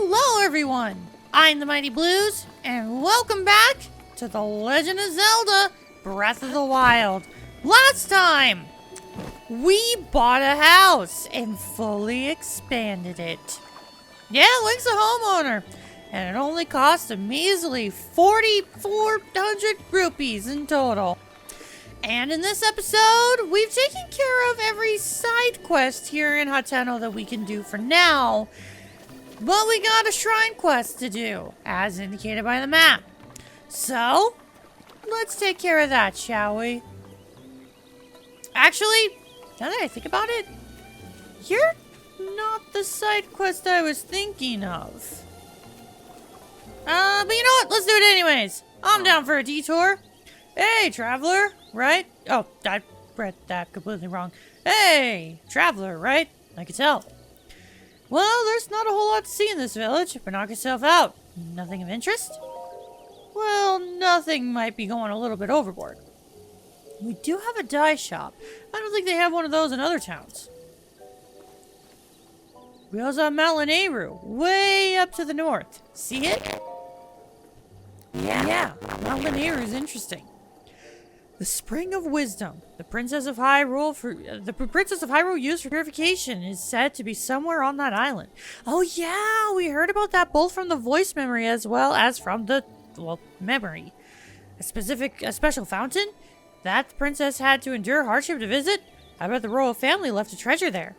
Hello everyone, I'm the Mighty Blues, and welcome back to The Legend of Zelda Breath of the Wild. Last time, we bought a house and fully expanded it. Yeah, Link's a homeowner, and it only cost a measly 4,400 rupees in total. And in this episode, we've taken care of every side quest here in Tahno that we can do for now. But we got a shrine quest to do, as indicated by the map. So, let's take care of that, shall we? Actually, now that I think about it, you're not the side quest I was thinking of. But you know what? Let's do it anyways. I'm down for a detour. Hey, traveler, right? Oh, I read that completely wrong. Hey, traveler, right? I can tell. Well, there's not a whole lot to see in this village, but knock yourself out. Nothing of interest? Well, nothing might be going a little bit overboard. We do have a dye shop. I don't think they have one of those in other towns. We also have Mount Lanayru, way up to the north. See it? Yeah, Mount Lanayru is interesting. The Spring of Wisdom, the Princess of Hyrule used for purification, is said to be somewhere on that island. Oh yeah, we heard about that both from the voice memory as well as from the, memory. A special fountain? That the princess had to endure hardship to visit? I bet the royal family left a treasure there.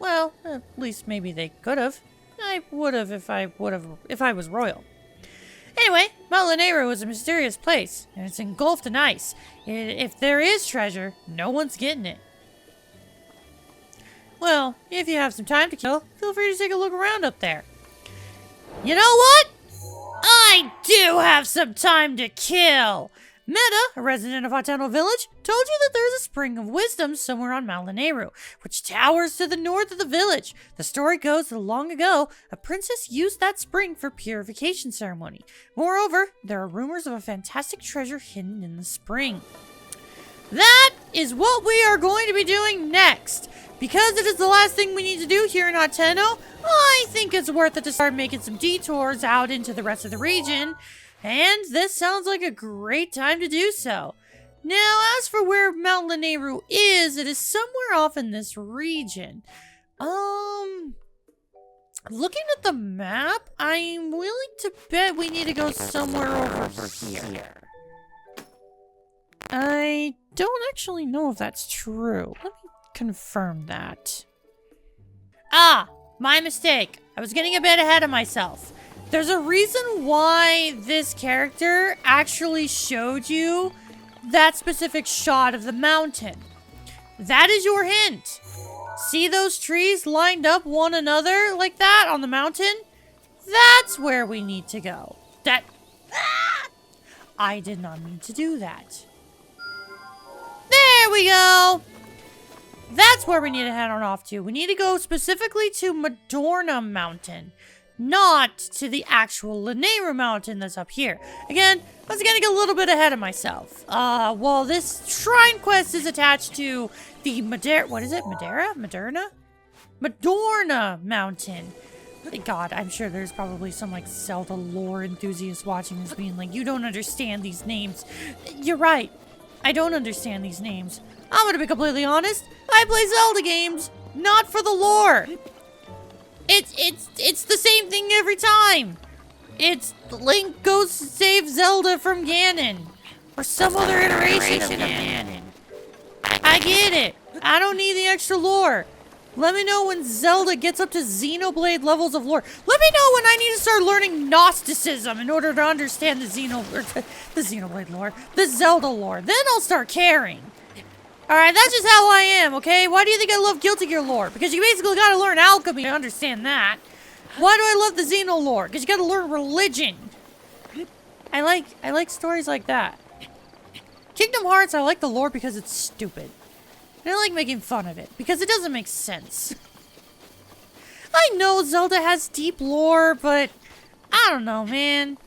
Well, at least maybe they could have. I would have if I was royal. Anyway, Mount Lanayru is a mysterious place, and it's engulfed in ice. If there is treasure, no one's getting it. Well, if you have some time to kill, feel free to take a look around up there. You know what? I do have some time to kill! Meta, a resident of Tahno Village, told you that there is a Spring of Wisdom somewhere on Mount Lanayru, which towers to the north of the village. The story goes that long ago, a princess used that spring for purification ceremony. Moreover, there are rumors of a fantastic treasure hidden in the spring. That is what we are going to be doing next. Because it is the last thing we need to do here in Tahno, I think it's worth it to start making some detours out into the rest of the region. And this sounds like a great time to do so. Now, as for where Mount Lanayru is, it is somewhere off in this region. Looking at the map, I'm willing to bet we need to go somewhere over here. I don't actually know if that's true. Let me confirm that. Ah, my mistake. I was getting a bit ahead of myself. There's a reason why this character actually showed you that specific shot of the mountain. That is your hint. See those trees lined up one another like that on the mountain? That's where we need to go. I did not mean to do that. There we go. That's where we need to head on off to. We need to go specifically to Madorna Mountain. Not to the actual Lanayru mountain that's up here. Again, I was getting a little bit ahead of myself. Well, this shrine quest is attached to the Madorna Mountain. God, I'm sure there's probably some like Zelda lore enthusiast watching this being like, you don't understand these names. You're right. I don't understand these names. I'm gonna be completely honest. I play Zelda games, not for the lore. It's the same thing every time. It's Link goes to save Zelda from Ganon. Or some other iteration of Ganon. I get it. I don't need the extra lore. Let me know when Zelda gets up to Xenoblade levels of lore. Let me know when I need to start learning Gnosticism in order to understand the Xenoblade lore. The Zelda lore. Then I'll start caring. Alright, that's just how I am, okay? Why do you think I love Guilty Gear lore? Because you basically gotta learn alchemy to understand that. Why do I love the Xeno lore? Because you gotta learn religion. I like stories like that. Kingdom Hearts, I like the lore because it's stupid. And I like making fun of it, because it doesn't make sense. I know Zelda has deep lore, but I don't know, man.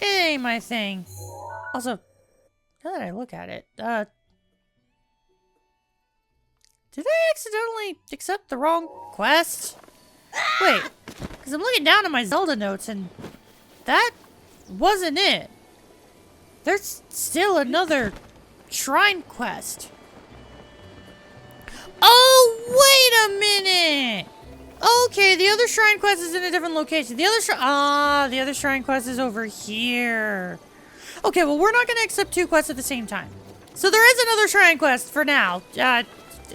It ain't my thing. Also, now that I look at it, did I accidentally accept the wrong quest? Wait, because I'm looking down at my Zelda notes and that wasn't it. There's still another shrine quest. Oh, wait a minute! Okay, the other shrine quest is in a different location. The other shrine quest is over here. Okay, well, we're not going to accept 2 quests at the same time. So there is another shrine quest for now.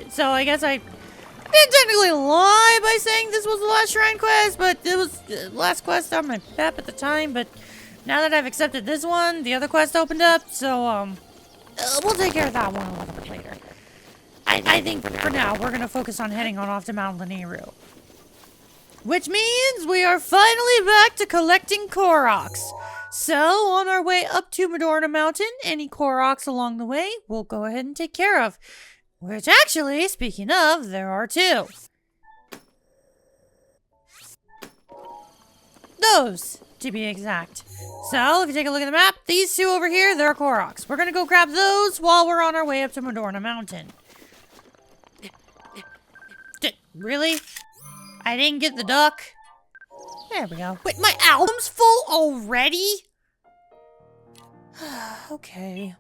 So I guess I didn't technically lie by saying this was the last shrine quest, but it was the last quest on my map at the time. But now that I've accepted this one, the other quest opened up, so we'll take care of that one a little bit later. I think for now, we're going to focus on heading on off to Mount Lanayru. Which means we are finally back to collecting Koroks. So, on our way up to Madorna Mountain, any Koroks along the way, we'll go ahead and take care of. Which actually, speaking of, there are 2. Those, to be exact. So, if you take a look at the map, these 2 over here, they're Koroks. We're going to go grab those while we're on our way up to Madorna Mountain. Really? I didn't get the duck. There we go. Wait, my album's full already? Okay.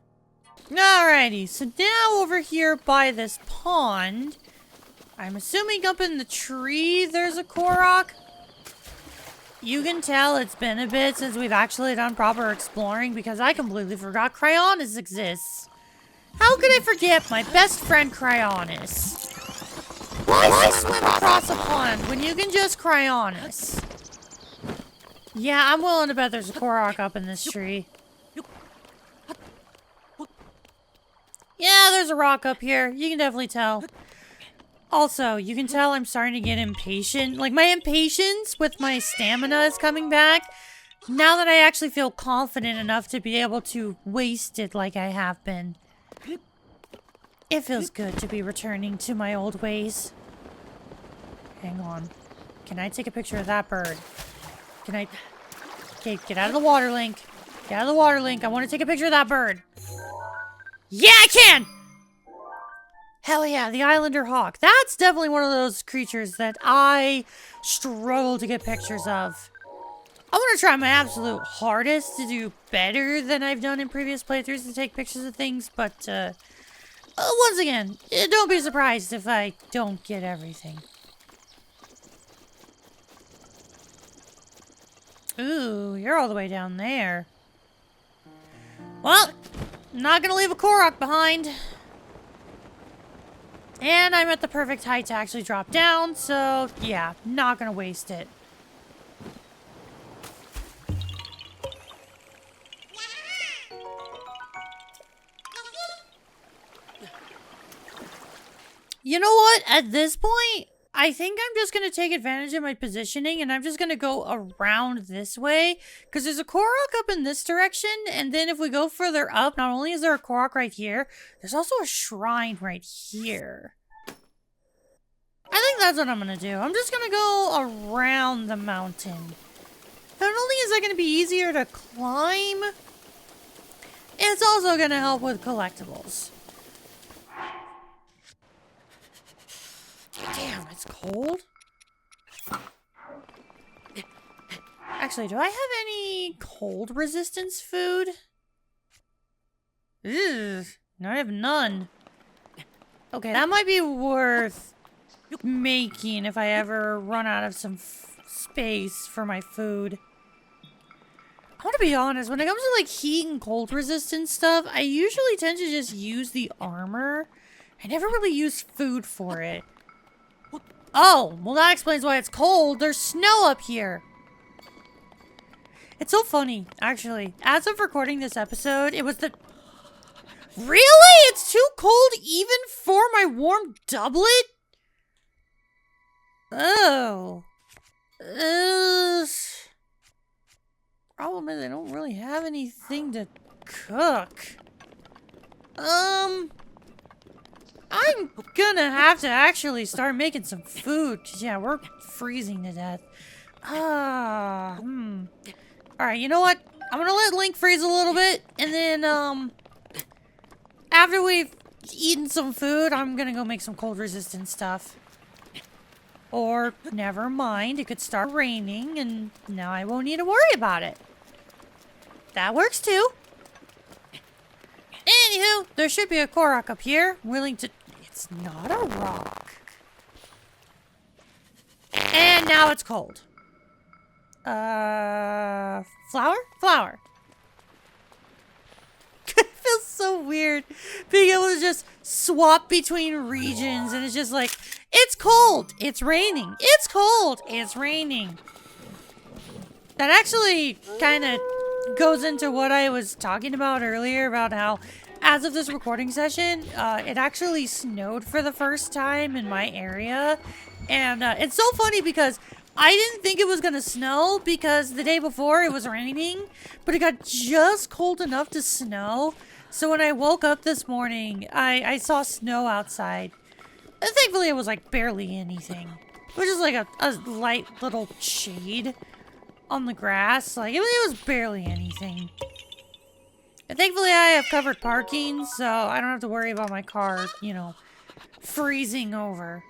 Alrighty, so now over here by this pond, I'm assuming up in the tree there's a Korok. You can tell it's been a bit since we've actually done proper exploring because I completely forgot Cryonis exists. How could I forget my best friend Cryonis? Why swim across a pond when you can just Cryonis? Yeah, I'm willing to bet there's a Korok up in this tree. Yeah, there's a rock up here. You can definitely tell. Also, you can tell I'm starting to get impatient. Like, my impatience with my stamina is coming back. Now that I actually feel confident enough to be able to waste it like I have been. It feels good to be returning to my old ways. Hang on. Can I take a picture of that bird? Can I... Okay, get out of the water, Link. Get out of the water, Link. I want to take a picture of that bird. Yeah, I can! Hell yeah, the Islander hawk. That's definitely one of those creatures that I struggle to get pictures of. I want to try my absolute hardest to do better than I've done in previous playthroughs to take pictures of things, but, once again, don't be surprised if I don't get everything. Ooh, you're all the way down there. Well, I'm not gonna leave a Korok behind. And I'm at the perfect height to actually drop down, so yeah, not gonna waste it. You know what? At this point, I think I'm just going to take advantage of my positioning and I'm just going to go around this way. Because there's a Korok up in this direction. And then if we go further up, not only is there a Korok right here, there's also a shrine right here. I think that's what I'm going to do. I'm just going to go around the mountain. Not only is that going to be easier to climb, it's also going to help with collectibles. Damn, it's cold. Actually, do I have any cold resistance food? Ugh, no, I have none. Okay, that might be worth making if I ever run out of some space for my food. I want to be honest, when it comes to like heat and cold resistance stuff, I usually tend to just use the armor. I never really use food for it. Oh, well that explains why it's cold. There's snow up here. It's so funny, actually. As of recording this episode, it was the... Really? It's too cold even for my warm doublet? Oh. Problem is I don't really have anything to cook. I'm gonna have to actually start making some food. 'Cause yeah, we're freezing to death. Alright, you know what? I'm gonna let Link freeze a little bit. And then, after we've eaten some food, I'm gonna go make some cold resistant stuff. Or, never mind, it could start raining and now I won't need to worry about it. That works too. Anywho, there should be a Korok up here, willing to... It's not a rock. And now it's cold. Flower? Flower. It feels so weird being able to just swap between regions and it's just like, it's cold, it's raining, it's cold, it's raining. That actually kind of goes into what I was talking about earlier about how as of this recording session, it actually snowed for the first time in my area. And it's so funny because I didn't think it was going to snow because the day before it was raining, but it got just cold enough to snow. So when I woke up this morning, I saw snow outside. And thankfully it was like barely anything. It was just like a light little shade on the grass. Like it was barely anything. And thankfully I have covered parking, so I don't have to worry about my car, you know, freezing over.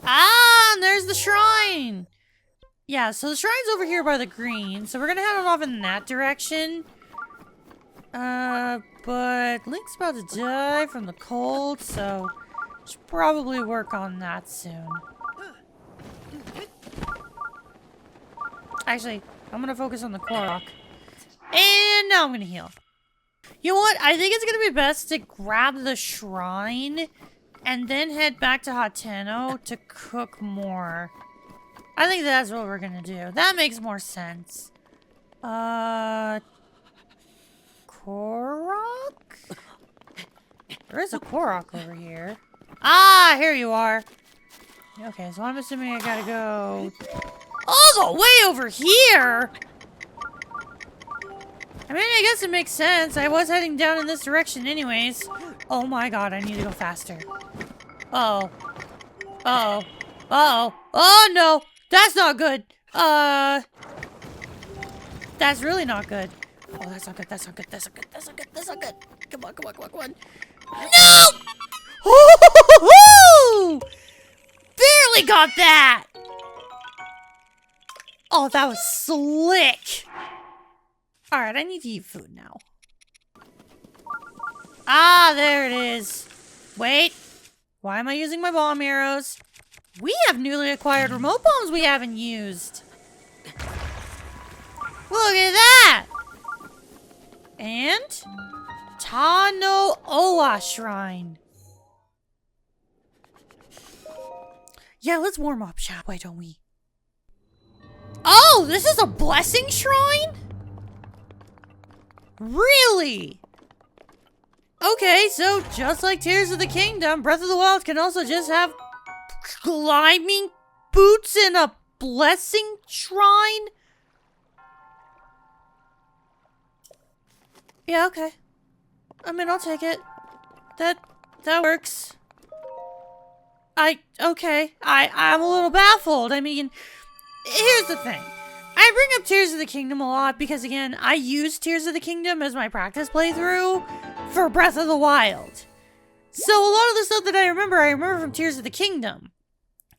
Ah, and there's the shrine! Yeah, so the shrine's over here by the green, so we're gonna head on off in that direction. But Link's about to die from the cold, so should probably work on that soon. Actually, I'm gonna focus on the Korok. And now I'm gonna heal. You know what? I think it's gonna be best to grab the shrine and then head back to Tahno to cook more. I think that's what we're gonna do. That makes more sense. Korok? There is a Korok over here. Ah, here you are. Okay, so I'm assuming I gotta go all the way over here. I mean, I guess it makes sense. I was heading down in this direction anyways. Oh my god, I need to go faster. Uh-oh. Uh-oh. Uh-oh. Oh no! That's not good! That's really not good. Oh, that's not good, that's not good, that's not good, that's not good, that's not good. Come on, come on, come on, come on. No! Hoo-hoo-hoo-hoo! Barely got that! Oh, that was slick! Alright, I need to eat food now. Ah, there it is. Wait. Why am I using my bomb arrows? We have newly acquired remote bombs we haven't used. Look at that! And Tahno Shrine. Yeah, let's warm up, shall we, don't we? Oh, this is a blessing shrine? Really? Okay, so just like Tears of the Kingdom, Breath of the Wild can also just have climbing boots and a blessing shrine? Yeah, okay. I mean, I'll take it. That works. Okay. I'm a little baffled. I mean, here's the thing. I bring up Tears of the Kingdom a lot because, again, I use Tears of the Kingdom as my practice playthrough for Breath of the Wild. So a lot of the stuff that I remember from Tears of the Kingdom.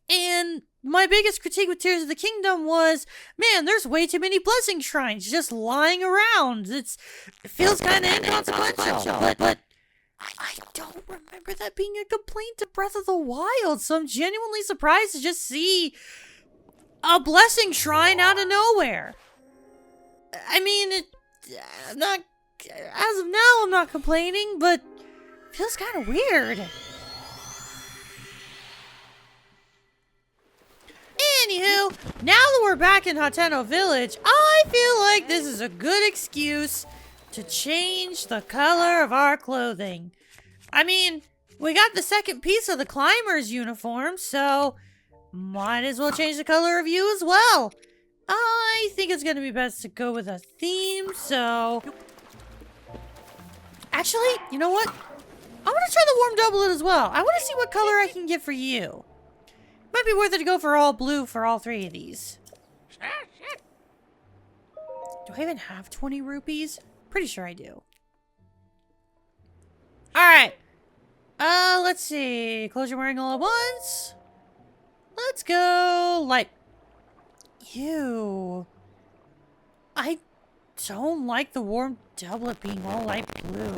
And my biggest critique with Tears of the Kingdom was, man, there's way too many blessing shrines just lying around. It feels kind of inconsequential, but I don't remember that being a complaint to Breath of the Wild, so I'm genuinely surprised to just see a blessing shrine out of nowhere. I mean, I'm not, as of now, I'm not complaining, but it feels kind of weird. Anywho, now that we're back in Tahno Village, I feel like this is a good excuse to change the color of our clothing. I mean, we got the second piece of the climber's uniform, so might as well change the color of you as well. I think it's gonna be best to go with a theme, so actually, you know what? I want to try the warm doublet as well. I want to see what color I can get for you. Might be worth it to go for all blue for all three of these. Do I even have 20 rupees? Pretty sure I do. Alright. Let's see. Close your wearing all at once. Let's go light. Ew. I don't like the warm doublet being all light blue.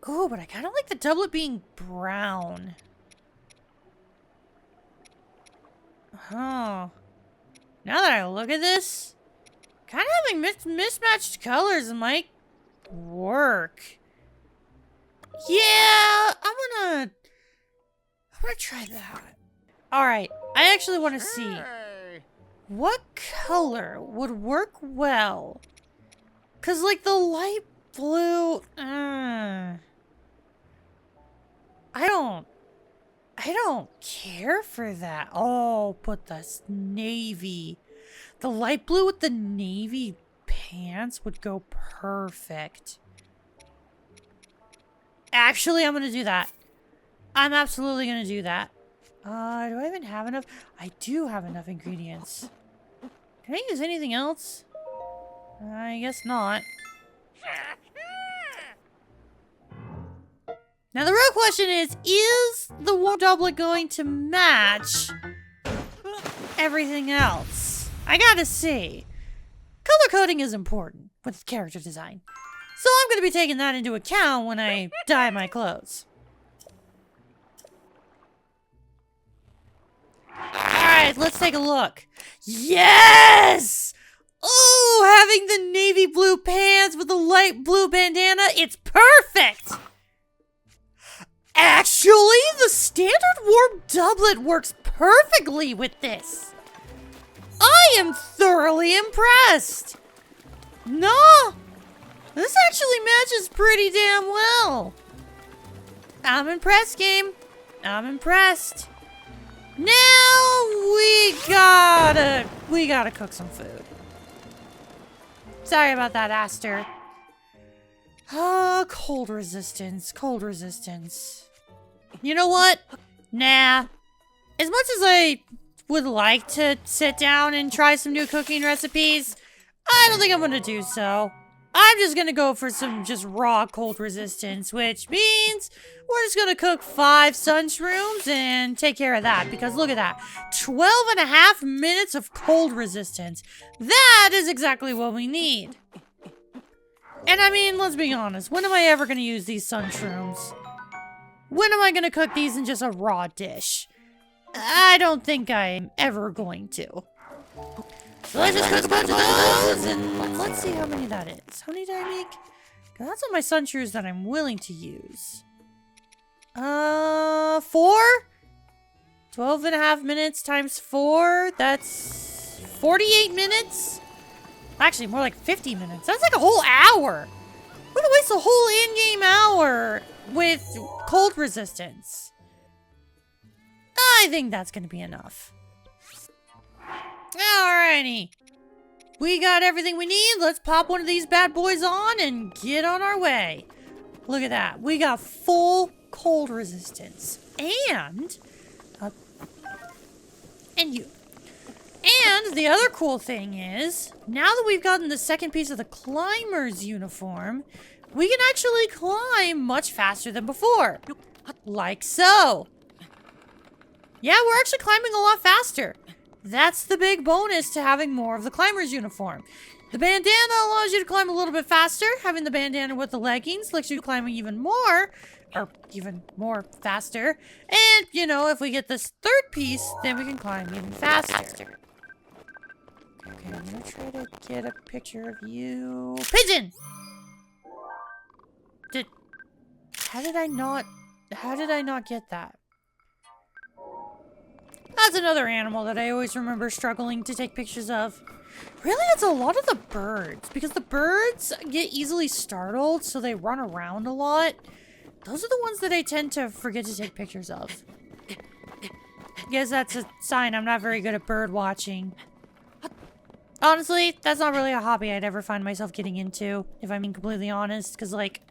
Oh, but I kind of like the doublet being brown. Oh. Now that I look at this, kind of having mismatched colors might work. Yeah, I'm gonna try that. All right, I actually want to see what color would work well. Cause like the light blue, I don't care for that. Oh, but the navy. The light blue with the navy pants would go perfect. Actually, I'm going to do that. I'm absolutely going to do that. Do I even have enough? I do have enough ingredients. Can I use anything else? I guess not. Now the real question is the warm doublet going to match everything else? I gotta see. Color coding is important with character design. So I'm gonna be taking that into account when I dye my clothes. Alright, let's take a look. Yes! Oh, having the navy blue pants with the light blue bandana, it's perfect! Actually, the standard warm doublet works perfectly with this. I am thoroughly impressed. No, this actually matches pretty damn well. I'm impressed, game. I'm impressed. Now we gotta cook some food. Sorry about that, Aster. Oh, cold resistance, cold resistance. You know what? Nah. As much as I would like to sit down and try some new cooking recipes, I don't think I'm gonna do so. I'm just gonna go for some just raw cold resistance, which means we're just gonna cook 5 sun shrooms and take care of that, because look at that. 12.5 minutes of cold resistance. That is exactly what we need. And I mean, let's be honest, when am I ever gonna use these sun shrooms? When am I gonna cook these in just a raw dish? I don't think I'm ever going to. So let's just cook a bunch of those, and let's see how many that is. How many did I make? 'Cause that's all my sun shrews that I'm willing to use. 4? 12.5 minutes times 4, that's 48 minutes? Actually, more like 50 minutes. That's like a whole hour. We're gonna waste a whole in-game hour with cold resistance. I think that's gonna be enough. Alrighty. We got everything we need. Let's pop one of these bad boys on and get on our way. Look at that. We got full cold resistance. And you. And the other cool thing is, now that we've gotten the second piece of the climber's uniform, we can actually climb much faster than before. Like so. Yeah, we're actually climbing a lot faster. That's the big bonus to having more of the climber's uniform. The bandana allows you to climb a little bit faster. Having the bandana with the leggings lets you climb even more faster. And, you know, if we get this third piece, then we can climb even faster. Okay, I'm gonna try to get a picture of you. Pigeon! How did I not get that? That's another animal that I always remember struggling to take pictures of. Really, it's a lot of the birds, because the birds get easily startled, so they run around a lot. Those are the ones that I tend to forget to take pictures of. I guess that's a sign I'm not very good at bird watching. Honestly, that's not really a hobby I'd ever find myself getting into, if I'm being completely honest, because, like,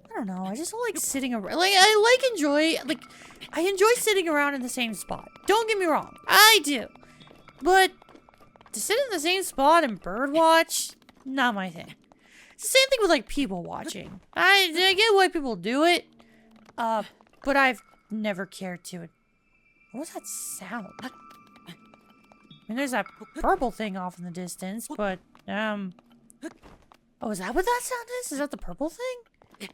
I don't know, I just don't like sitting around. Like, I enjoy sitting around in the same spot. Don't get me wrong, I do. But to sit in the same spot and bird watch, not my thing. It's the same thing with, like, people watching. I get why people do it, but I've never cared to. What was that sound? I mean, there's that purple thing off in the distance, but, oh, is that what that sound is? Is that the purple thing?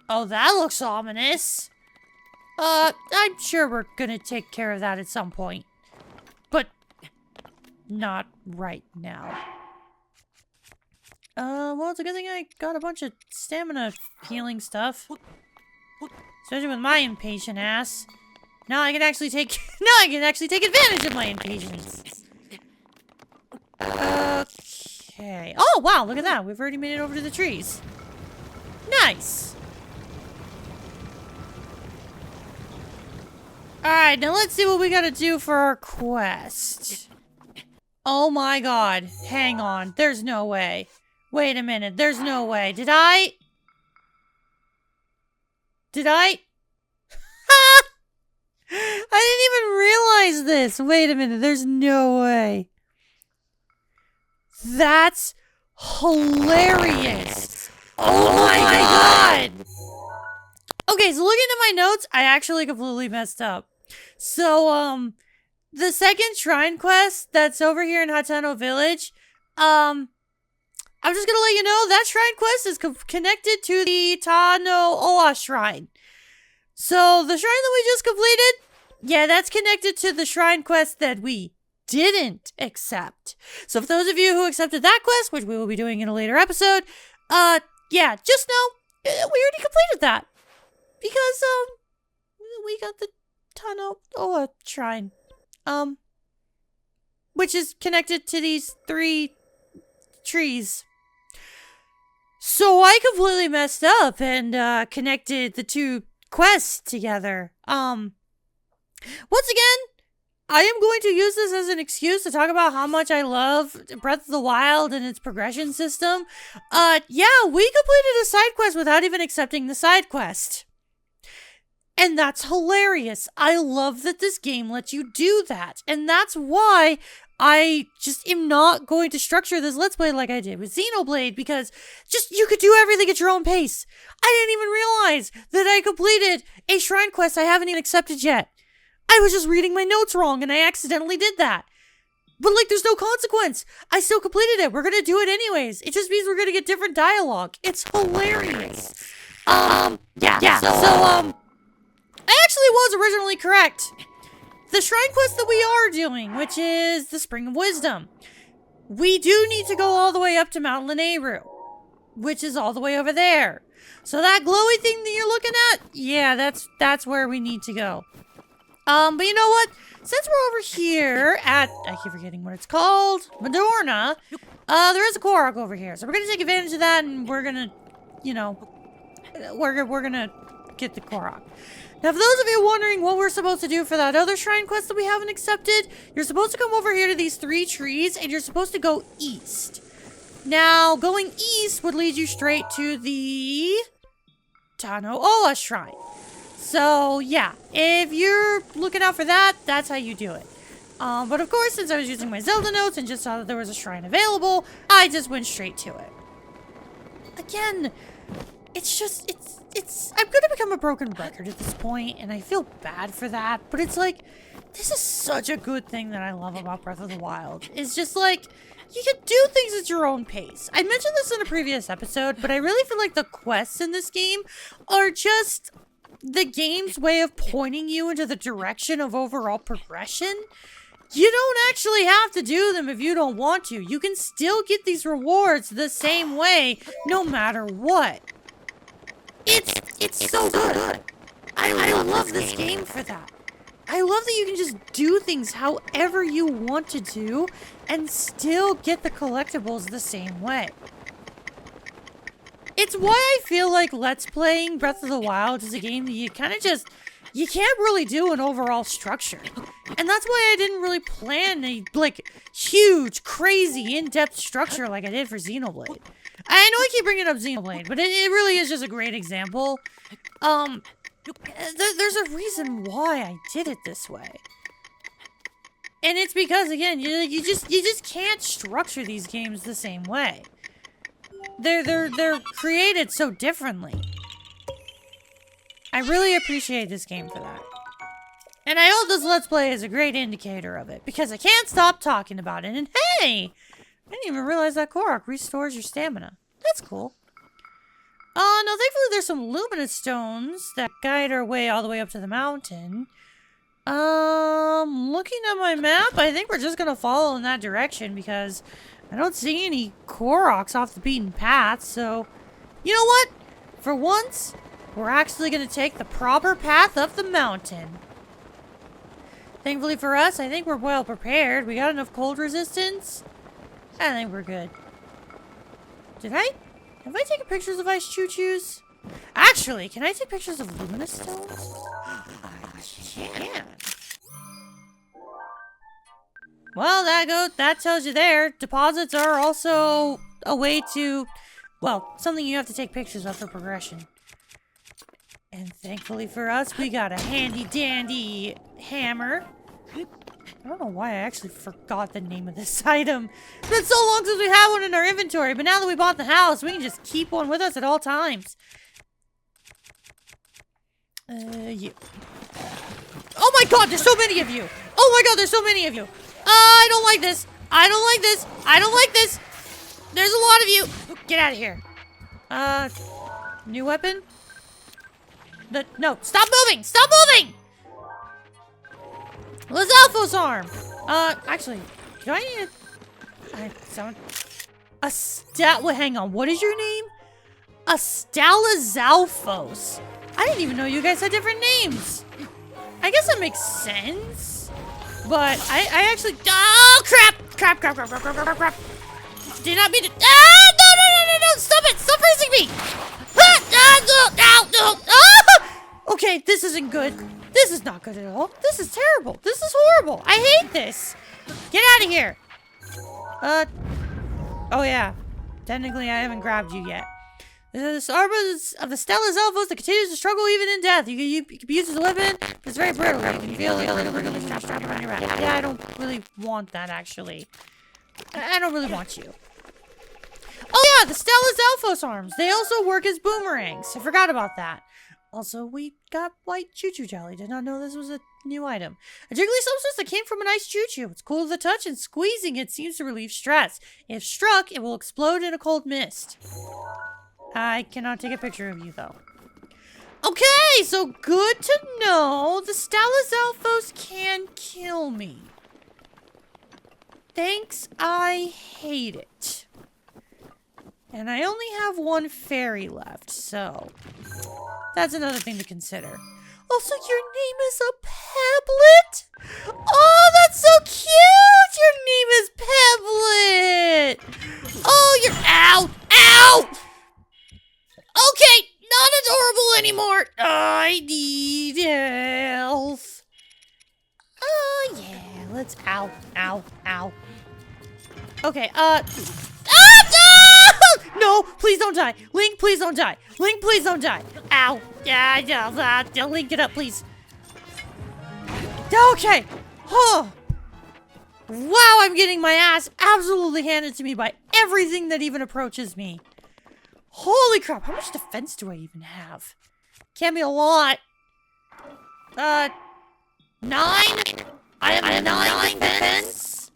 Oh, that looks ominous. I'm sure we're gonna take care of that at some point. But not right now. Well, it's a good thing I got a bunch of stamina healing stuff. Especially with my impatient ass. Now I can actually take advantage of my impatience. Okay. Oh, wow, look at that. We've already made it over to the trees. Nice. Alright, now let's see what we gotta do for our quest. Oh my god. Hang on. There's no way. Wait a minute. There's no way. Did I? I didn't even realize this. Wait a minute. There's no way. That's hilarious. Oh my god. Okay, so looking at my notes, I actually completely messed up. So, the second shrine quest that's over here in Tahno Village, I'm just gonna let you know that shrine quest is connected to the Tahno shrine. So, the shrine that we just completed, yeah, that's connected to the shrine quest that we didn't accept. So, for those of you who accepted that quest, which we will be doing in a later episode, yeah, just know, we already completed that. Because, we got the Tahno shrine. Which is connected to these 3 trees. So I completely messed up and, connected the 2 quests together. Once again, I am going to use this as an excuse to talk about how much I love Breath of the Wild and its progression system. Yeah, we completed a side quest without even accepting the side quest. And that's hilarious. I love that this game lets you do that. And that's why I just am not going to structure this Let's Play like I did with Xenoblade, because just you could do everything at your own pace. I didn't even realize that I completed a shrine quest I haven't even accepted yet. I was just reading my notes wrong and I accidentally did that. But like, there's no consequence. I still completed it. We're gonna do it anyways. It just means we're gonna get different dialogue. It's hilarious. So, I actually was originally correct. The shrine quest that we are doing, which is the Spring of Wisdom, we do need to go all the way up to Mount Lanayru, which is all the way over there. So that glowy thing that you're looking at, yeah, that's where we need to go. But you know what? Since we're over here at, I keep forgetting what it's called, Madorna, there is a Korok over here. So we're gonna take advantage of that, and we're gonna, you know, we're gonna get the Korok. Now, for those of you wondering what we're supposed to do for that other shrine quest that we haven't accepted, you're supposed to come over here to these 3 trees, and you're supposed to go east. Now, going east would lead you straight to the Tahno shrine. So, yeah, if you're looking out for that, that's how you do it. But of course, since I was using my Zelda notes and just saw that there was a shrine available, I just went straight to it. Again, I'm gonna become a broken record at this point, and I feel bad for that, but it's like, this is such a good thing that I love about Breath of the Wild. It's just like, you can do things at your own pace. I mentioned this in a previous episode, but I really feel like the quests in this game are just the game's way of pointing you into the direction of overall progression. You don't actually have to do them if you don't want to. You can still get these rewards the same way, no matter what. It's so good. I love this game for that. I love that you can just do things however you want to do and still get the collectibles the same way. It's why I feel like Let's Playing Breath of the Wild is a game that you kind of just, you can't really do an overall structure. And that's why I didn't really plan a, like, huge, crazy, in-depth structure like I did for Xenoblade. I know I keep bringing up Xenoblade, but it really is just a great example. There's a reason why I did it this way. And it's because, again, you just can't structure these games the same way. they're created so differently. I really appreciate this game for that. And I hope this Let's Play is a great indicator of it, because I can't stop talking about it. And hey! I didn't even realize that Korok restores your stamina. That's cool. No, thankfully there's some luminous stones that guide our way all the way up to the mountain. Looking at my map, I think we're just gonna follow in that direction because I don't see any Koroks off the beaten path, so... You know what? For once, we're actually gonna take the proper path up the mountain. Thankfully for us, I think we're well prepared. We got enough cold resistance. I think we're good. Have I taken pictures of ice choo-choos? Actually, can I take pictures of luminous stones? I can. Well, that tells you there. Deposits are also a way to, well, something you have to take pictures of for progression. And thankfully for us, we got a handy-dandy hammer. I don't know why I actually forgot the name of this item. It's been so long since we had one in our inventory, but now that we bought the house, we can just keep one with us at all times. You. Oh my god, there's so many of you! Oh my god, there's so many of you! I don't like this! I don't like this! I don't like this! There's a lot of you! Get out of here. New weapon? No, stop moving! Stop moving! Lizalfo's arm! Actually, do I need well, hang on, what is your name? Astalazalphos. I didn't even know you guys had different names. I guess that makes sense. But I actually, oh crap! Crap. Did not mean to, no, stop it! Stop racing me! Okay, this isn't good. This is not good at all. This is terrible. This is horrible. I hate this. Get out of here. Oh yeah. Technically, I haven't grabbed you yet. The armor of the Stella's Elfos that continues to struggle even in death. You can be used as a weapon. It's very brittle. You can feel it really strapped around your back. Yeah, I don't really want that, actually. I don't really want you. Oh yeah, the Stella's Elfos arms. They also work as boomerangs. I forgot about that. Also, we got white choo-choo jelly. Did not know this was a new item. A jiggly substance that came from an ice choo-choo. It's cool to the touch, and squeezing it seems to relieve stress. If struck, it will explode in a cold mist. I cannot take a picture of you, though. Okay, so good to know. The Stalizalphos can kill me. Thanks, I hate it. And I only have one fairy left, so that's another thing to consider. Also, your name is a Peblet? Oh, that's so cute! Your name is Peblet! Oh, you're ow! Ow! Okay, not adorable anymore. I need health. Oh, yeah, let's ow. Okay, no, please don't die. Link, please don't die. Link, please don't die. Ow. Yeah, Link, get up, please. Okay. Oh. Wow, I'm getting my ass absolutely handed to me by everything that even approaches me. Holy crap, how much defense do I even have? Can't be a lot. 9? I have 9 defense?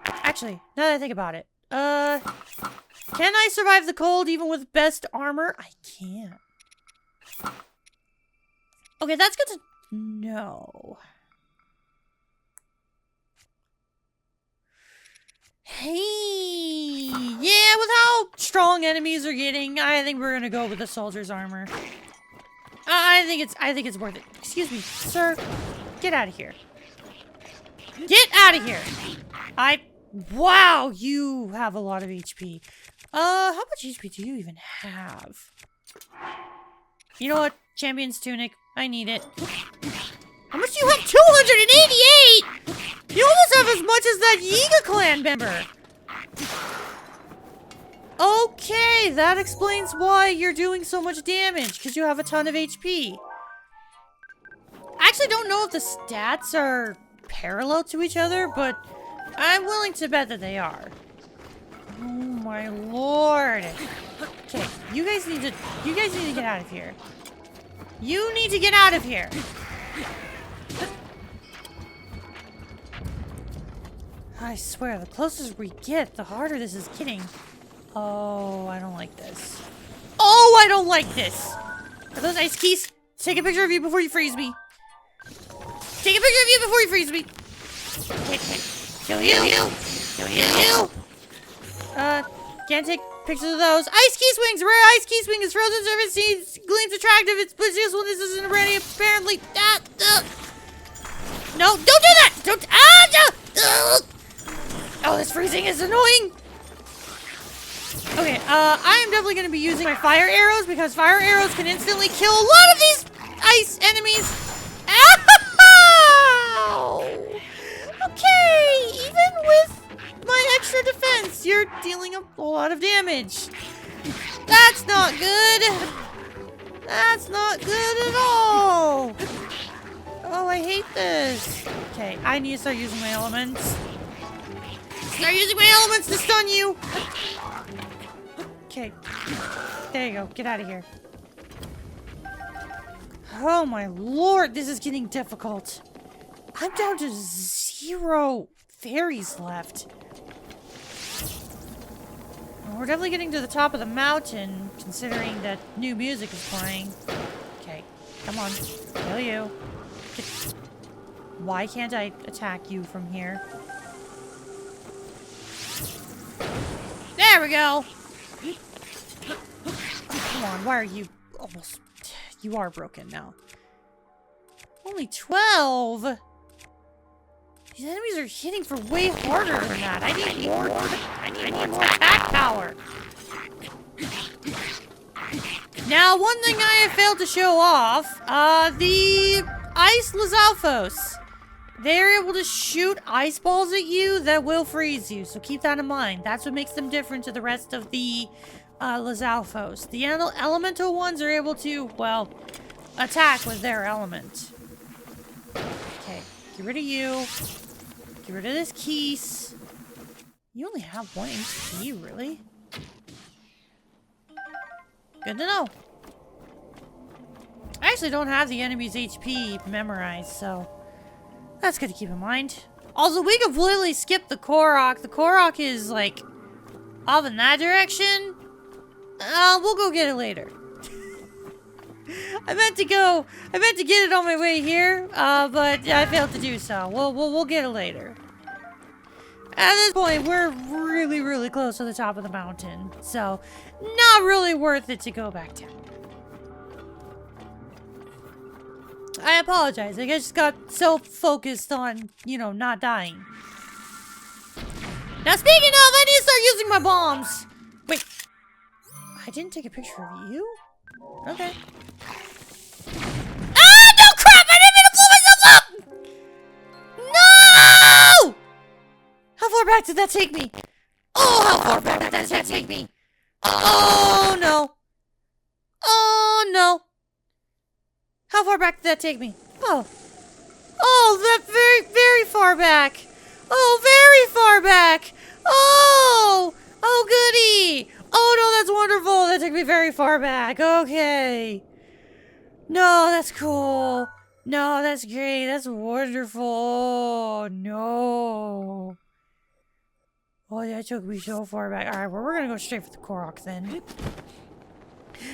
Actually, now that I think about it. Can I survive the cold even with best armor? I can't. Okay, that's good to know. Hey, yeah, with how strong enemies are getting, I think we're gonna go with the soldier's armor. I think it's worth it. Excuse me, sir. Get out of here. Get out of here. Wow, you have a lot of HP. How much HP do you even have? You know what? Champion's tunic. I need it. How much do you have? 288! You almost have as much as that Yiga clan member. Okay, that explains why you're doing so much damage, because you have a ton of HP. I actually don't know if the stats are parallel to each other, but I'm willing to bet that they are. Oh my lord. Okay, you guys need to get out of here. You need to get out of here. I swear, the closer we get, the harder this is getting. Oh, I don't like this. Oh, I don't like this. Are those ice keys? Take a picture of you before you freeze me. Take a picture of you before you freeze me. Kill you. Kill you. Can't take pictures of those. Ice key swings. Rare ice key swing is frozen surface seeds. Gleams attractive. It's useful. This isn't ready. Apparently. No, don't do that. Don't. No. Oh, this freezing is annoying. Okay, I am definitely going to be using my fire arrows because fire arrows can instantly kill a lot of these ice enemies. Ow! Okay, even with my extra defense, you're dealing a lot of damage. That's not good. That's not good at all. Oh, I hate this. Okay, I need to start using my elements. Start using my elements to stun you. Okay. There you go. Get out of here. Oh my lord, this is getting difficult. I'm down to 0 fairies left. Well, we're definitely getting to the top of the mountain, considering that new music is playing. Okay. Come on. Kill you. Why can't I attack you from here? There we go. Come on, why are you almost... You are broken now. Only 12? These enemies are hitting for way harder than that. I need more attack power. Now, one thing I have failed to show off, the Ice Lizalfos. They're able to shoot ice balls at you that will freeze you, so keep that in mind. That's what makes them different to the rest of the Lizalfos. The elemental ones are able to, well, attack with their element. Okay, get rid of you. Get rid of this keys. You only have 1 HP, really? Good to know. I actually don't have the enemy's HP memorized, so that's good to keep in mind. Also, we completely skipped the Korok. The Korok is, like, off in that direction. We'll go get it later. I meant to get it on my way here, but I failed to do so. We'll get it later. At this point, we're really, really close to the top of the mountain, so not really worth it to go back down. I apologize. I just got so focused on, you know, not dying. Now, speaking of, I need to start using my bombs. Wait. I didn't take a picture of you? Okay. Ah, no crap! I didn't mean to blow myself up! No! How far back did that take me? Oh, how far back did that take me? Oh, no. Oh, no. How far back did that take me? Oh. Oh, that very, very far back. Oh, very far back. Oh. Oh, goody. Oh, no, that's wonderful. That took me very far back. Okay. No, that's cool. No, that's great. That's wonderful. No. Oh, that took me so far back. All right, well, we're going to go straight for the Korok then.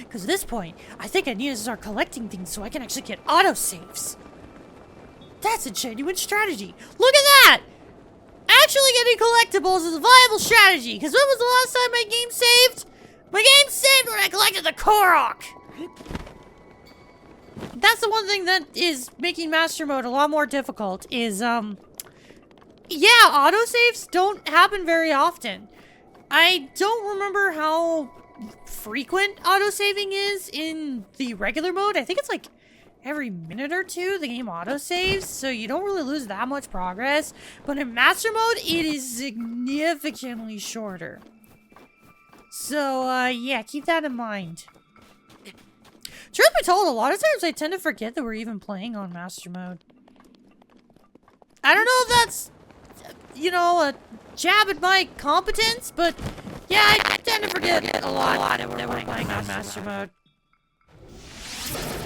Because at this point, I think I need to start collecting things so I can actually get autosaves. That's a genuine strategy. Look at that! Actually getting collectibles is a viable strategy. Because when was the last time my game saved? My game saved when I collected the Korok. That's the one thing that is making Master Mode a lot more difficult is, yeah, autosaves don't happen very often. I don't remember how frequent autosaving is in the regular mode. I think it's like every minute or two the game autosaves, so you don't really lose that much progress. But in Master Mode, it is significantly shorter. So, yeah, keep that in mind. Truth be told, a lot of times I tend to forget that we're even playing on Master Mode. I don't know if that's, you know, a jab at my competence, but Yeah, I tend to forget a lot that we're playing on Master Mode.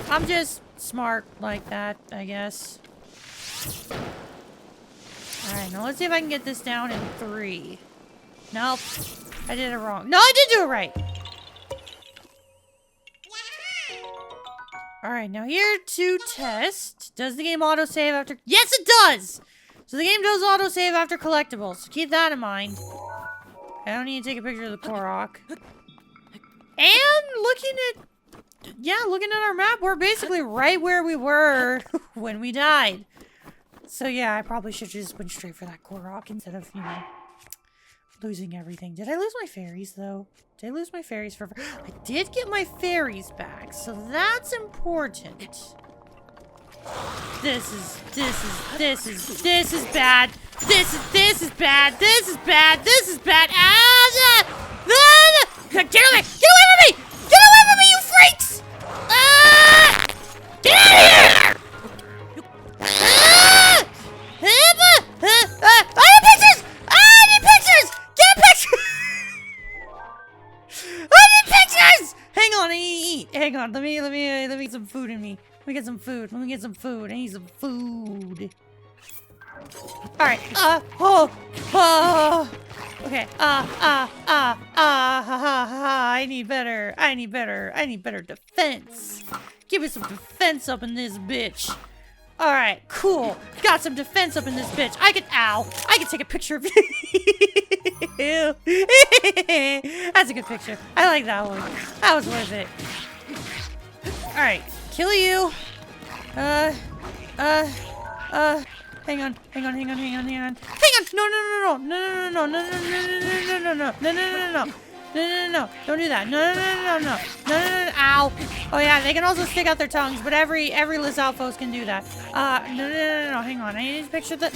I'm just smart like that, I guess. Alright, now let's see if I can get this down in 3. Nope. I did it wrong. No, I did do it right! Alright, now here to test. Does the game autosave after... Yes, it does! So the game does autosave after collectibles. So keep that in mind. I don't need to take a picture of the Korok. And looking at our map, we're basically right where we were when we died. So yeah, I probably should just went straight for that Korok instead of, losing everything. Did I lose my fairies, though? Did I lose my fairies for... I did get my fairies back, so that's important. This is bad. This is bad. This is bad. Get away! Get away from me! Get away from me, you freaks! Get out of here! I need pictures! I need pictures! Get a picture! I need pictures! Hang on, hang on. Let me get some food in me. Let me get some food. I need some food. Alright, okay, I need better defense. Give me some defense up in this bitch. Alright, cool. Got some defense up in this bitch. I can take a picture of you. That's a good picture. I like that one. That was worth it. Alright, kill you. Hang on. No. Don't do that. No. Ow. Oh yeah, they can also stick out their tongues, but every Lizalfos can do that. No. Hang on. I need to take a picture of the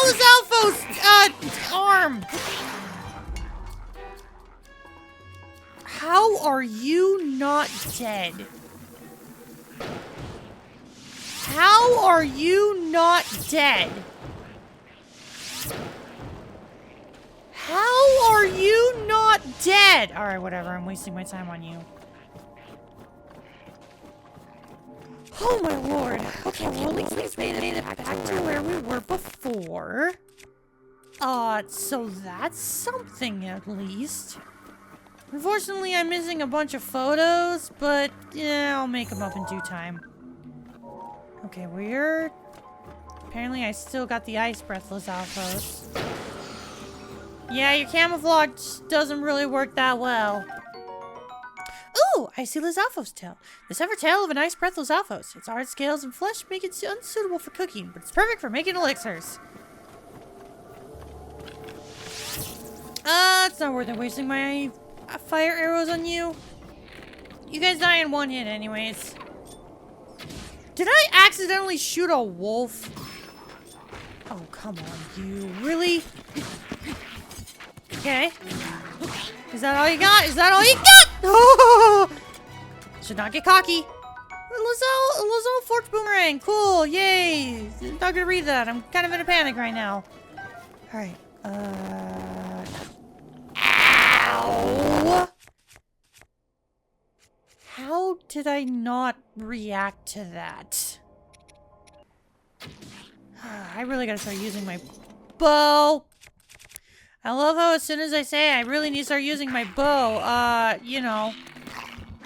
Lizalfos arm. How are you not dead? How are you not dead? How are you not dead? Alright, whatever. I'm wasting my time on you. Oh my lord. Okay, well at least we made it back to where we were before. So that's something at least. Unfortunately, I'm missing a bunch of photos, but yeah, I'll make them up in due time. Okay, weird. Apparently I still got the ice breathless Alphos. Yeah, your camouflage doesn't really work that well. Ooh, I see Lizalfos tail. The severed tail of an ice breathless Alphos. Its hard scales and flesh make it unsuitable for cooking, but it's perfect for making elixirs. It's not worth it wasting my fire arrows on you. You guys die in one hit anyways. Did I accidentally shoot a wolf? Oh, come on, you. Really? Okay. Is that all you got? Is that all you got? Oh! Should not get cocky. Lizelle Forked Boomerang. Cool. Yay. Not gonna read that. I'm kind of in a panic right now. Alright. Ow! How did I not react to that? I really gotta start using my bow. I love how as soon as I say I really need to start using my bow,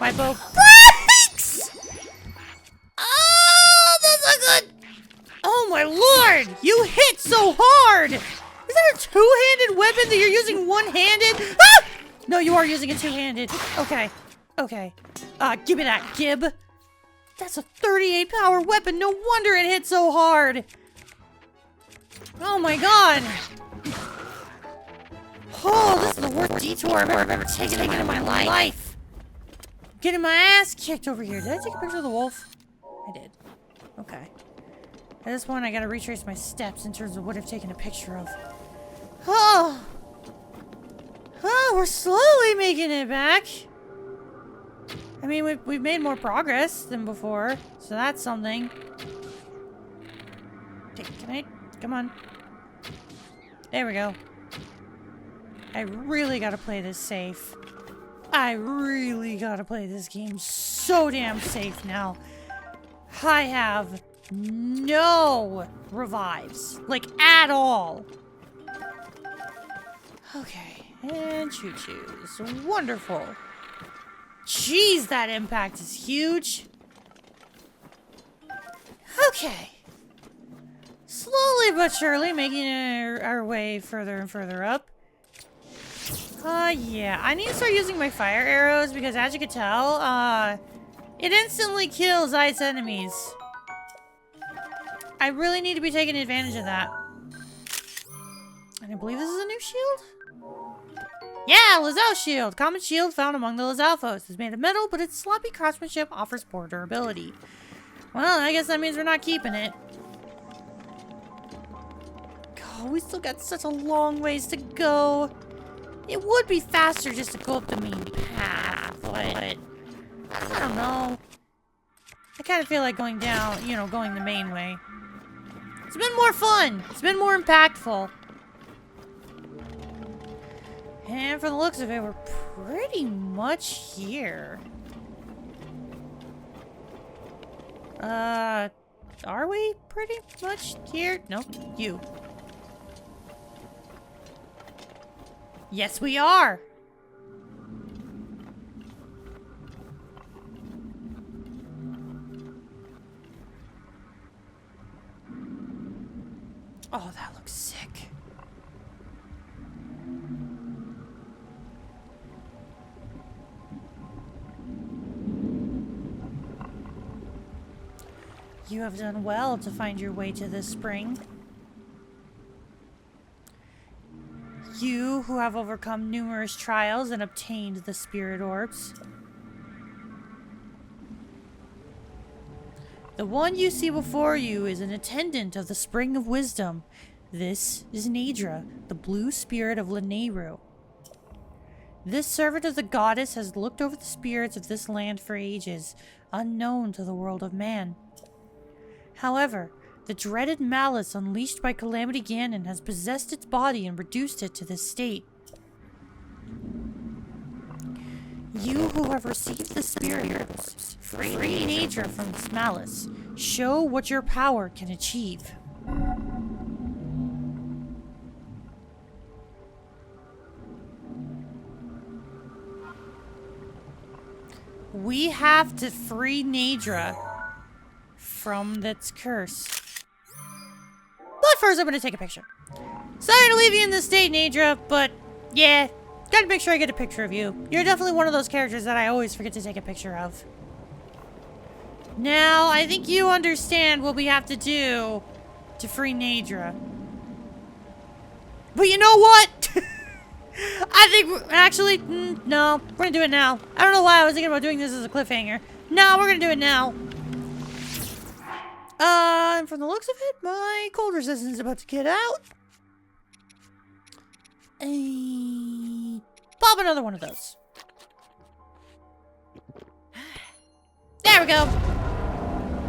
my bow breaks! Oh, that's not good! Oh my lord! You hit so hard! Is that a two-handed weapon that you're using one-handed? Ah! No, you are using it two-handed. Okay. Give me that, Gib. That's a 38 power weapon. No wonder it hit so hard. Oh my god. Oh, this is the worst detour I've ever taken in my life. Getting my ass kicked over here. Did I take a picture of the wolf? I did. Okay. At this point, I gotta retrace my steps in terms of what I've taken a picture of. Oh, we're slowly making it back. I mean, we've made more progress than before, so that's something. Okay, can I? Come on. There we go. I really gotta play this safe. I really gotta play this game so damn safe now. I have no revives. Like, at all. Okay. And choo-choos. Wonderful. Jeez, that impact is huge. Okay. Slowly but surely making our way further and further up. Yeah. I need to start using my fire arrows because as you can tell, it instantly kills ice enemies. I really need to be taking advantage of that. And I believe this is a new shield? Yeah, Lazelle shield. Common shield found among the Lazalfos. It's made of metal, but its sloppy craftsmanship offers poor durability. Well, I guess that means we're not keeping it. God, we still got such a long ways to go. It would be faster just to go up the main path, but I don't know. I kind of feel like going down, you know, going the main way. It's been more fun. It's been more impactful. And for the looks of it, we're pretty much here. Are we pretty much here? Nope, you. Yes, we are. Oh, that looks sick. You have done well to find your way to this spring. You who have overcome numerous trials and obtained the spirit orbs. The one you see before you is an attendant of the Spring of Wisdom. This is Nadra, the blue spirit of Lanayru. This servant of the goddess has looked over the spirits of this land for ages, unknown to the world of man. However, the dreaded malice unleashed by Calamity Ganon has possessed its body and reduced it to this state. You who have received the spirit orbs, free Nadra from this malice. Show what your power can achieve. We have to free Nadra from this curse. But first I'm gonna take a picture. Sorry to leave you in this state, Nadra, but yeah, gotta make sure I get a picture of you. You're definitely one of those characters that I always forget to take a picture of. Now, I think you understand what we have to do to free Nadra. But you know what? I think, actually, no, we're gonna do it now. I don't know why I was thinking about doing this as a cliffhanger. No, we're gonna do it now. And from the looks of it, my cold resistance is about to get out. Pop another one of those. There we go.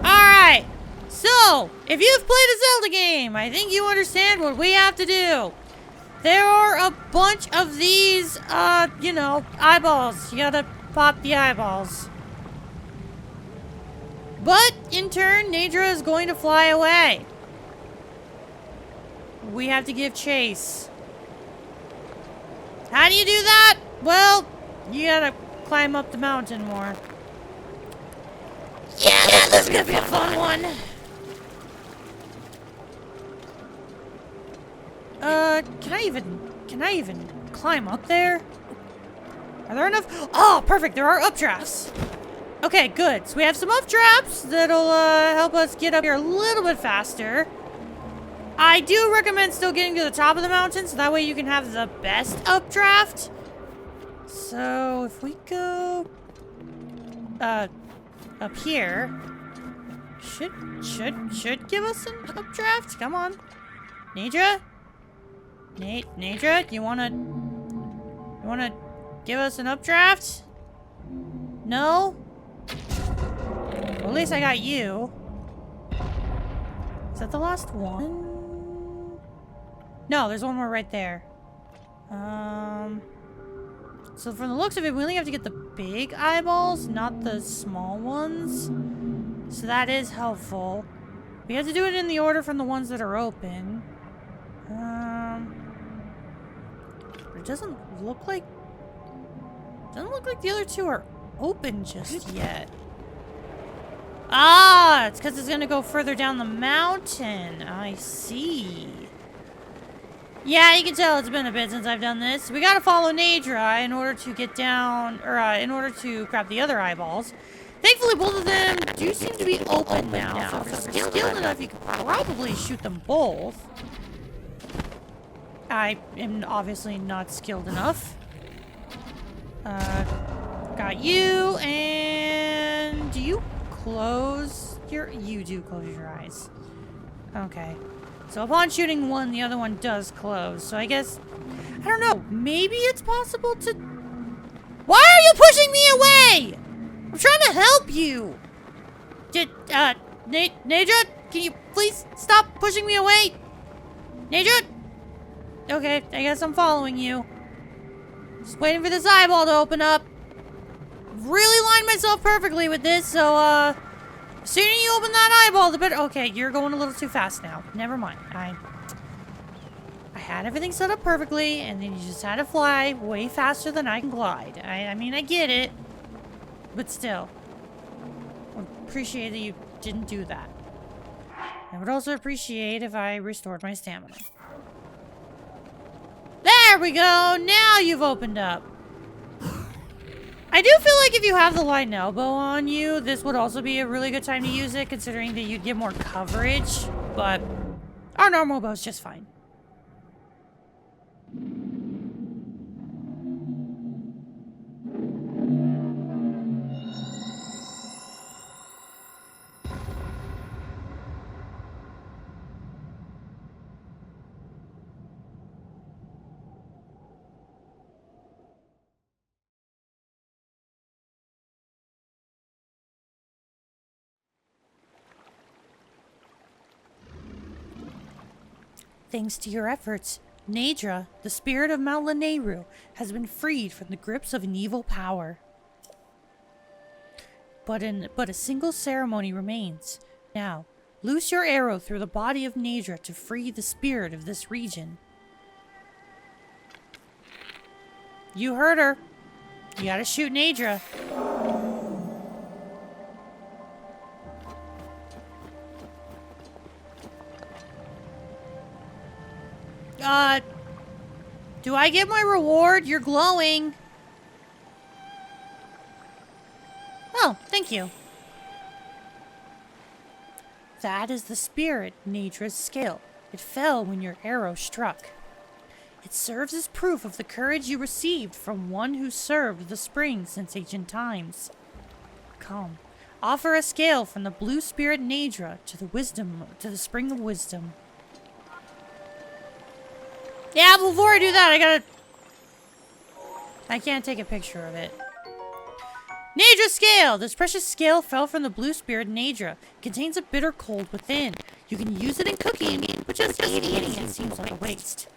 Alright. So, if you've played a Zelda game, I think you understand what we have to do. There are a bunch of these, you know, eyeballs. You gotta pop the eyeballs. But, in turn, Nadra is going to fly away. We have to give chase. How do you do that? Well, you gotta climb up the mountain more. Yeah, this is gonna be a fun one. Can I even climb up there? Are there enough? Oh, perfect, there are updrafts. Okay, good. So we have some updrafts that'll help us get up here a little bit faster. I do recommend still getting to the top of the mountain, so that way you can have the best updraft. So if we go up here, should give us an updraft. Come on, Nadra. Nadra, you wanna give us an updraft? No? Well, at least I got you. Is that the last one? No, there's one more right there. So from the looks of it, we only have to get the big eyeballs, not the small ones. So that is helpful. We have to do it in the order from the ones that are open. It doesn't look like the other two are open just yet. Ah, it's because it's gonna go further down the mountain. I see. Yeah, you can tell it's been a bit since I've done this. We gotta follow Nadra in order to get down, or in order to grab the other eyeballs. Thankfully, both of them do seem to be open now. So if you're skilled enough, you can probably shoot them both. I am obviously not skilled enough. Got you, and do you close your... You do close your eyes. Okay. So upon shooting one, the other one does close. So I guess... I don't know. Maybe it's possible to... Why are you pushing me away? I'm trying to help you. Nadra, can you please stop pushing me away? Nadra? Okay, I guess I'm following you. Just waiting for this eyeball to open up. Really lined myself perfectly with this, so, the sooner you open that eyeball, the better. Okay, you're going a little too fast now. Never mind. I had everything set up perfectly, and then you just had to fly way faster than I can glide. I mean, I get it. But still. I would appreciate that you didn't do that. I would also appreciate if I restored my stamina. There we go! Now you've opened up. I do feel like if you have the light elbow on you, this would also be a really good time to use it, considering that you'd get more coverage. But our normal bow's just fine. Thanks to your efforts, Nadra, the spirit of Mount Lanayru, has been freed from the grips of an evil power. But a single ceremony remains. Now, loose your arrow through the body of Nadra to free the spirit of this region. You heard her. You gotta shoot Nadra. Do I get my reward? You're glowing. Oh, thank you. That is the spirit, Nadra's skill. It fell when your arrow struck. It serves as proof of the courage you received from one who served the spring since ancient times. Come, offer a scale from the blue spirit Nadra to the spring of wisdom. Yeah, before I do that, I can't take a picture of it. Nadra scale! This precious scale fell from the blue spirit Nadra. It contains a bitter cold within. You can use it in cooking, but just eating it seems like a waste.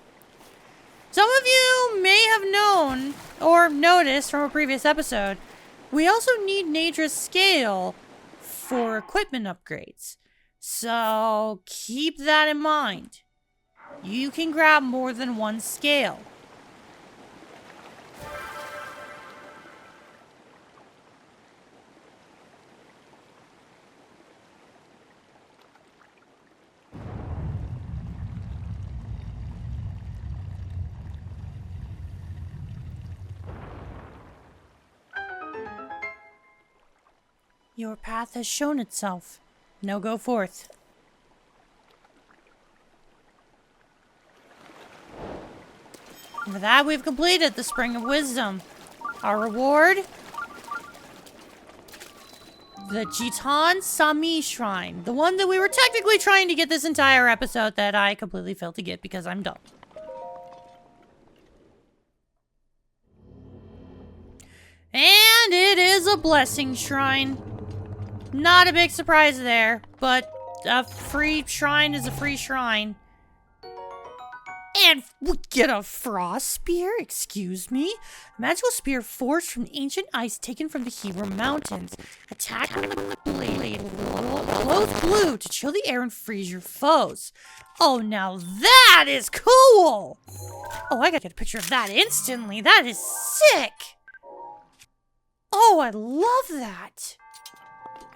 Some of you may have known or noticed from a previous episode, we also need Nadra's scale for equipment upgrades. So keep that in mind. You can grab more than one scale. Your path has shown itself. Now go forth. And for that, we've completed the Spring of Wisdom. Our reward? The Jitan Sami Shrine. The one that we were technically trying to get this entire episode that I completely failed to get because I'm dumb. And it is a blessing shrine. Not a big surprise there, but a free shrine is a free shrine. And we get a frost spear? Excuse me? A magical spear forged from ancient ice taken from the Hebrew mountains. Attack with the blade. Glows blue to chill the air and freeze your foes. Oh, now that is cool! Oh, I gotta get a picture of that instantly. That is sick! Oh, I love that.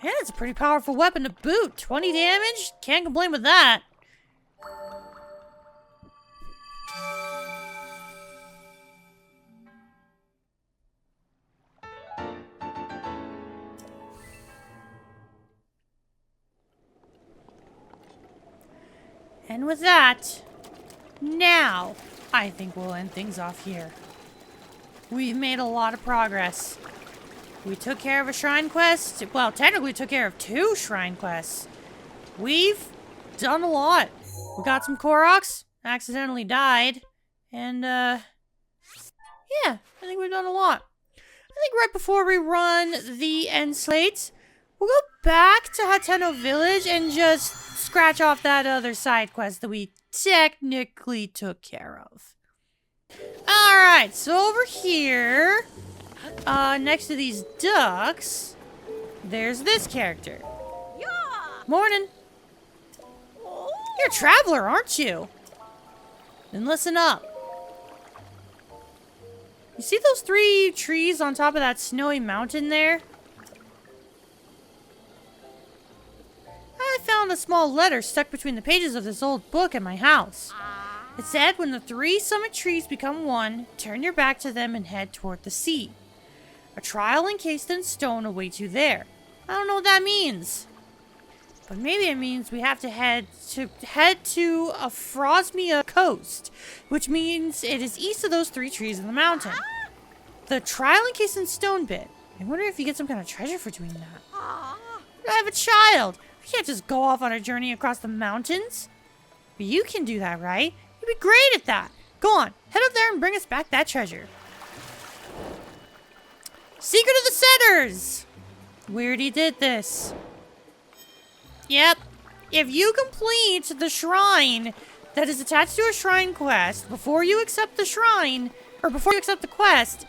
And it's a pretty powerful weapon to boot. 20 damage? Can't complain with that. And with that, now I think we'll end things off here. We've made a lot of progress. We took care of a shrine quest. Well, technically we took care of 2 shrine quests. We've done a lot. We got some Koroks, accidentally died, and yeah, I think we've done a lot. I think right before we run the Endslate, we'll go back to Tahno Village and just scratch off that other side quest that we technically took care of. Alright, so over here, next to these ducks, there's this character. Morning. You're a traveler, aren't you? Then listen up. You see those 3 trees on top of that snowy mountain there? I found a small letter stuck between the pages of this old book at my house. It said, when the 3 summit trees become one, turn your back to them and head toward the sea. A trial encased in stone awaits you there. I don't know what that means. But maybe it means we have to head to a Frosmia coast, which means it is east of those 3 trees in the mountain. The trial encased in stone bit. I wonder if you get some kind of treasure for doing that. I have a child. I can't just go off on a journey across the mountains. But you can do that, right? You'd be great at that. Go on, head up there and bring us back that treasure. Secret of the Cedars! We already did this. Yep. If you complete the shrine that is attached to a shrine quest before you accept the shrine, or before you accept the quest,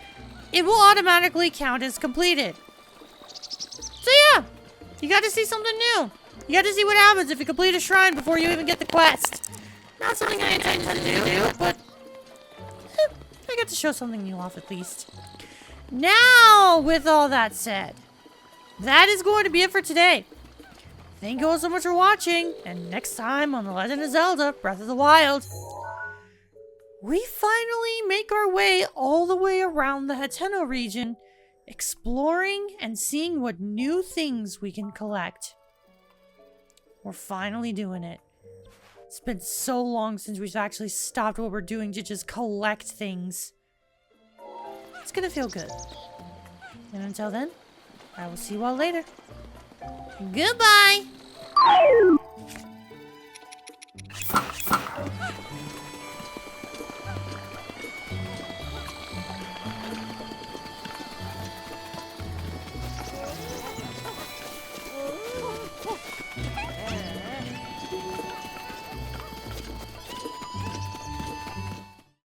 it will automatically count as completed. So yeah, you got to see something new. You got to see what happens if you complete a shrine before you even get the quest. Not something I intended to do, but I got to show something new off at least. Now, with all that said, that is going to be it for today. Thank you all so much for watching, and next time on The Legend of Zelda Breath of the Wild, we finally make our way all the way around the Tahno region, exploring and seeing what new things we can collect. We're finally doing it. It's been so long since we've actually stopped what we're doing to just collect things. It's gonna feel good. And until then, I will see you all later. Goodbye!